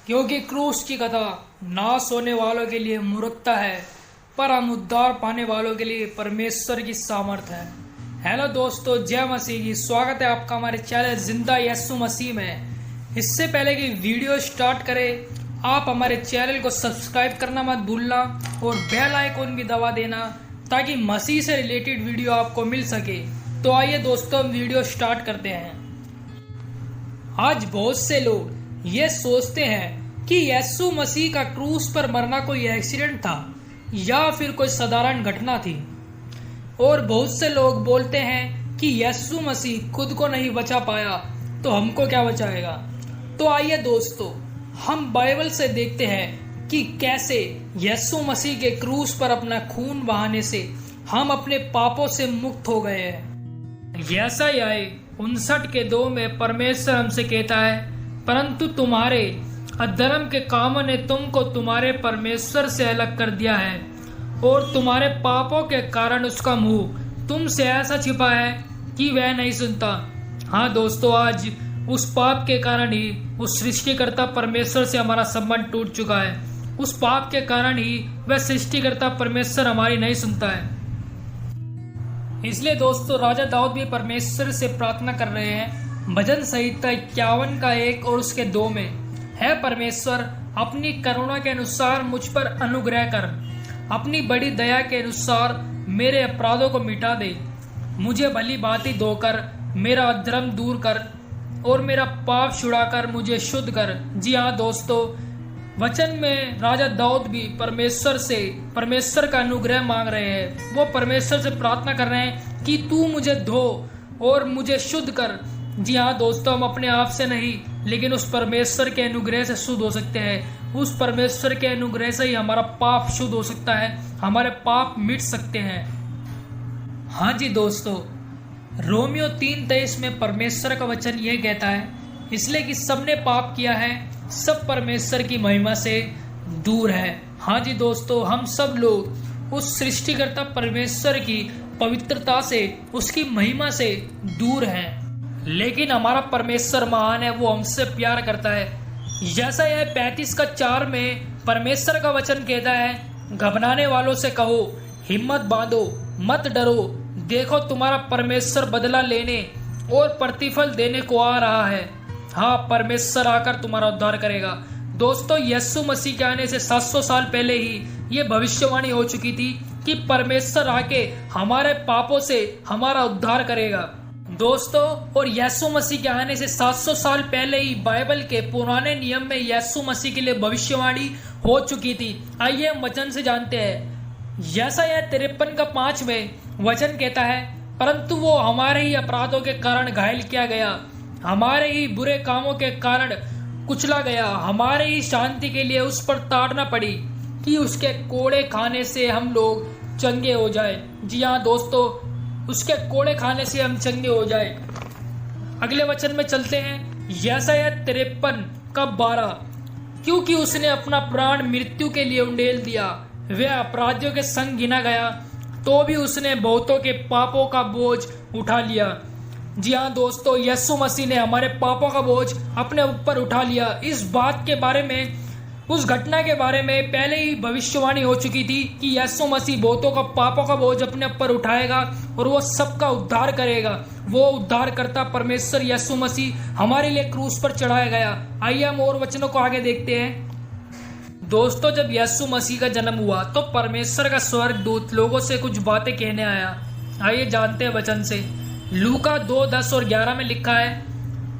क्योंकि क्रूस की कथा नाश होने वालों के लिए मूर्खता है, पर हम उद्धार पाने वालों के लिए परमेश्वर की सामर्थ है। हेलो दोस्तों, जय मसीह की। स्वागत है आपका हमारे चैनल जिंदा यीशु मसीह में। इससे पहले कि वीडियो स्टार्ट करें, आप हमारे चैनल को सब्सक्राइब करना मत भूलना और बेल आइकन भी दबा देना ताकि मसीह से रिलेटेड वीडियो आपको मिल सके। तो आइए दोस्तों, हम वीडियो स्टार्ट करते हैं। आज बहुत से लोग ये सोचते हैं कि यीशु मसीह का क्रूस पर मरना कोई एक्सीडेंट था या फिर कोई साधारण घटना थी, और बहुत से लोग बोलते हैं कि यीशु मसीह खुद को नहीं बचा पाया तो हमको क्या बचाएगा। तो आइए दोस्तों, हम बाइबल से देखते हैं कि कैसे यीशु मसीह के क्रूस पर अपना खून बहाने से हम अपने पापों से मुक्त हो गए हैं। यशायाह 59:2 में परमेश्वर हमसे कहता है, परंतु तुम्हारे अधर्म के कामों ने तुमको तुम्हारे परमेश्वर से अलग कर दिया है और तुम्हारे पापों के कारण उसका मुंह तुमसे ऐसा छिपा है कि वह नहीं सुनता। हाँ दोस्तों, आज उस पाप के कारण ही उस सृष्टिकर्ता परमेश्वर से हमारा संबंध टूट चुका है। उस पाप के कारण ही वह सृष्टिकर्ता परमेश्वर हमारी नहीं सुनता है। इसलिए दोस्तों, राजा दाऊद भी परमेश्वर से प्रार्थना कर रहे हैं। भजन संहिता 51 का 1 और उसके 2 में, है परमेश्वर, अपनी करुणा के अनुसार मुझ पर अनुग्रह कर, अपनी बड़ी दया के अनुसार मेरे अपराधों को मिटा दे, मुझे भली भांति धोकर मेरा अधर्म दूर कर और मेरा पाप छुड़ाकर मुझे शुद्ध कर। जी हाँ दोस्तों, वचन में राजा दाऊद भी परमेश्वर का अनुग्रह मांग रहे हैं। वो परमेश्वर से प्रार्थना कर रहे हैं कि तू मुझे धो और मुझे शुद्ध कर। जी हाँ दोस्तों, हम अपने आप से नहीं लेकिन उस परमेश्वर के अनुग्रह से शुद्ध हो सकते हैं। उस परमेश्वर के अनुग्रह से ही हमारा पाप शुद्ध हो सकता है, हमारे पाप मिट सकते हैं। हाँ जी दोस्तों, रोमियो 3:23 में परमेश्वर का वचन यह कहता है, इसलिए कि सबने पाप किया है, सब परमेश्वर की महिमा से दूर है। हाँ जी दोस्तों, हम सब लोग उस सृष्टिकर्ता परमेश्वर की पवित्रता से, उसकी महिमा से दूर हैं। लेकिन हमारा परमेश्वर महान है, वो हमसे प्यार करता है। जैसा यह 35:4 में परमेश्वर का वचन कहता है, घबराने वालों से कहो, हिम्मत बांधो, मत डरो, देखो तुम्हारा परमेश्वर बदला लेने और प्रतिफल देने को आ रहा है। हाँ, परमेश्वर आकर तुम्हारा उद्धार करेगा। दोस्तों, यीशु मसीह के आने से 700 साल पहले ही ये भविष्यवाणी हो चुकी थी कि परमेश्वर आके हमारे पापों से हमारा उद्धार करेगा। दोस्तों, और यीशु मसीह के आने से 700 साल पहले ही बाइबल के पुराने नियम में यीशु मसीह के लिए भविष्यवाणी हो चुकी थी। आइए हम वचन से जानते हैं। यशायाह 53:5 में वचन कहता है, परंतु वो हमारे ही अपराधों के कारण घायल किया गया, हमारे ही बुरे कामों के कारण कुचला गया, हमारे ही शांति के लिए उस पर ताड़ना पड़ी कि उसके कोड़े खाने से हम लोग चंगे हो जाए। जी हाँ दोस्तों, उसके कोड़े खाने से हम चंगे हो जाए। अगले वचन में चलते हैं। यशायाह 53:12, क्योंकि उसने अपना प्राण मृत्यु के लिए उंडेल दिया, वह अपराधियों के संग गिना गया, तो भी उसने बहुतों के पापों का बोझ उठा लिया। जी हाँ दोस्तों, यीशु मसीह ने हमारे पापों का बोझ अपने ऊपर उठा लिया। इस बात के बारे में, उस घटना के बारे में पहले ही भविष्यवाणी हो चुकी थी कि यीशु मसीह बहुतों का पापों का बोझ अपने ऊपर उठाएगा और वो सबका उद्धार करेगा। वो उद्धार करता परमेश्वर यीशु मसीह हमारे लिए क्रूस पर चढ़ाया गया। आइए हम और वचनों को आगे देखते हैं। दोस्तों, जब यीशु मसीह का जन्म हुआ तो परमेश्वर का स्वर्गदूत लोगों से कुछ बातें कहने आया। आइए जानते हैं वचन से। लूका 2:10 और 11 में लिखा है,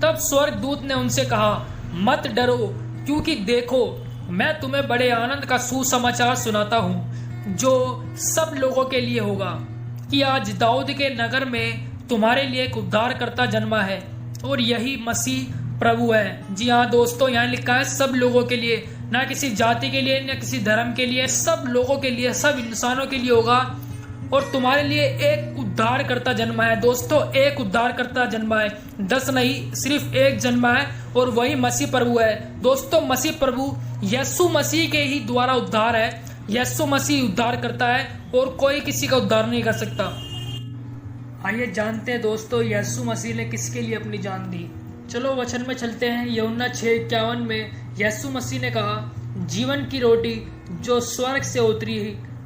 तब स्वर्गदूत ने उनसे कहा, मत डरो, क्योंकि देखो मैं तुम्हें बड़े आनंद का सुसमाचार सुनाता हूँ जो सब लोगों के लिए होगा, कि आज दाऊद के नगर में तुम्हारे लिए एक उद्धारकर्ता जन्मा है और यही मसीह प्रभु है। जी हाँ दोस्तों, यहाँ लिखा है सब लोगों के लिए, ना किसी जाति के लिए, ना किसी धर्म के लिए, सब लोगों के लिए, सब इंसानों के लिए होगा और तुम्हारे लिए एक उद्धारकर्ता जन्मा है। दोस्तों, एक उद्धारकर्ता जन्मा है, 10 नहीं, सिर्फ एक जन्मा है और वही मसीह प्रभु है। दोस्तों, मसीह प्रभु यीशु मसीह के ही द्वारा उद्धार है। यीशु मसीह उद्धार करता है और कोई किसी का उद्धार नहीं कर सकता। आइए जानते हैं दोस्तों, यीशु मसीह ने किसके लिए अपनी जान दी। चलो वचन में चलते हैं। यूहन्ना 6:51 में यीशु मसीह ने कहा, जीवन की रोटी जो स्वर्ग से उतरी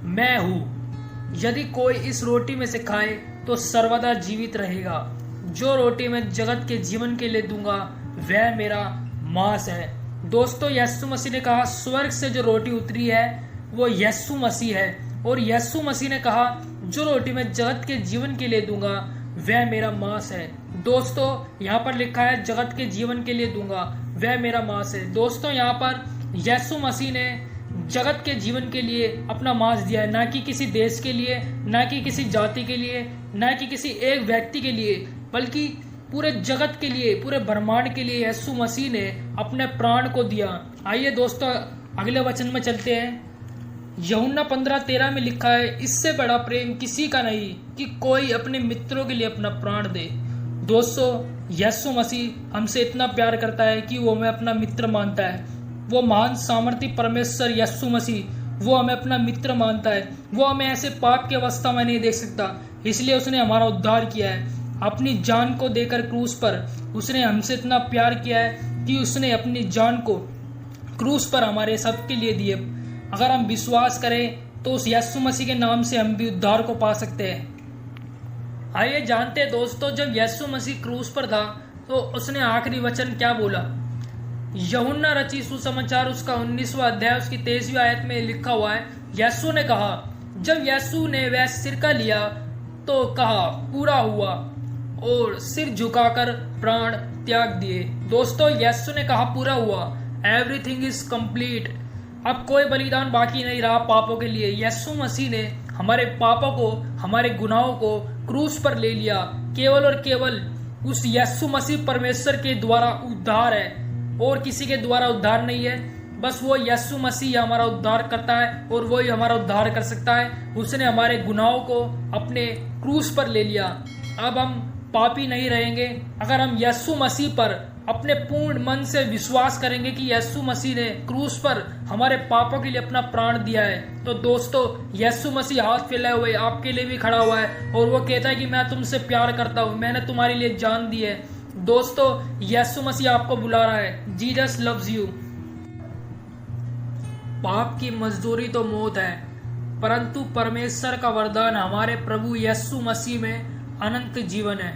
मैं हूँ। यदि कोई इस रोटी में से खाए तो सर्वदा जीवित रहेगा। जो रोटी मैं जगत के जीवन के लिए दूंगा वह मेरा मांस है। दोस्तों, यीशु मसीह ने कहा स्वर्ग से जो रोटी उतरी है वो यीशु मसीह है, और यीशु मसीह ने कहा जो रोटी मैं जगत के जीवन के लिए दूंगा वह मेरा मांस है। दोस्तों, यहाँ पर लिखा है जगत के जीवन के लिए दूंगा वह मेरा मांस है। दोस्तों, यहाँ पर यीशु मसीह ने जगत के जीवन के लिए अपना मांस दिया है, ना कि किसी देश के लिए, ना कि किसी जाति के लिए, ना कि किसी एक व्यक्ति के लिए, बल्कि पूरे जगत के लिए, पूरे ब्रह्मांड के लिए यीशु मसीह ने अपने प्राण को दिया। आइए दोस्तों अगले वचन में चलते हैं। यूहन्ना 15:13 में लिखा है, इससे बड़ा प्रेम किसी का नहीं कि कोई अपने मित्रों के लिए अपना प्राण दे। दोस्तों, यीशु मसीह हमसे इतना प्यार करता है कि वो हमें अपना मित्र मानता है। वो महान सामर्थी परमेश्वर यीशु मसीह वो हमें अपना मित्र मानता है। वो हमें ऐसे पाप की अवस्था में नहीं देख सकता, इसलिए उसने हमारा उद्धार किया है। अपनी जान को देकर क्रूस पर उसने हमसे इतना प्यार किया है कि उसने अपनी जान को क्रूस पर हमारे सबके लिए दिए। अगर हम विश्वास करें तो उस यीशु मसीह के नाम से हम भी उद्धार को पा सकते हैं। आइए जानते हैं दोस्तों, जब यीशु मसीह क्रूस पर था तो उसने आखिरी वचन क्या बोला। यूहन्ना रचित सुसमाचार उसका 19वां अध्याय उसकी 23वीं आयत में लिखा हुआ है, यीशु ने कहा, जब यीशु ने वह सिरका लिया तो कहा पूरा हुआ, और सिर झुकाकर प्राण त्याग दिए। दोस्तों, यीशु ने कहा पूरा हुआ, एवरीथिंग इज कंप्लीट। अब कोई बलिदान बाकी नहीं रहा पापों के लिए। यीशु मसीह ने हमारे पापों को, हमारे गुनाहों को क्रूस पर ले लिया। केवल और केवल उस यीशु मसीह परमेश्वर के द्वारा उद्धार है, और किसी के द्वारा उद्धार नहीं है। बस वो यीशु मसीह हमारा उद्धार करता है और वो ही हमारा उद्धार कर सकता है। उसने हमारे गुनाहों को अपने क्रूस पर ले लिया। अब हम पापी नहीं रहेंगे अगर हम यीशु मसीह पर अपने पूर्ण मन से विश्वास करेंगे कि यीशु मसीह ने क्रूस पर हमारे पापों के लिए अपना प्राण दिया है। तो दोस्तों, यीशु मसीह हाथ फैलाए हुए आपके लिए भी खड़ा हुआ है, और वो कहता है कि मैं तुमसे प्यार करता हूँ, मैंने तुम्हारे लिए जान दी है। दोस्तों, यीशु मसीह आपको बुला रहा है। Jesus loves you. पाप की मजदूरी तो मौत है, परंतु परमेश्वर का वरदान हमारे प्रभु यीशु मसीह में अनंत जीवन है।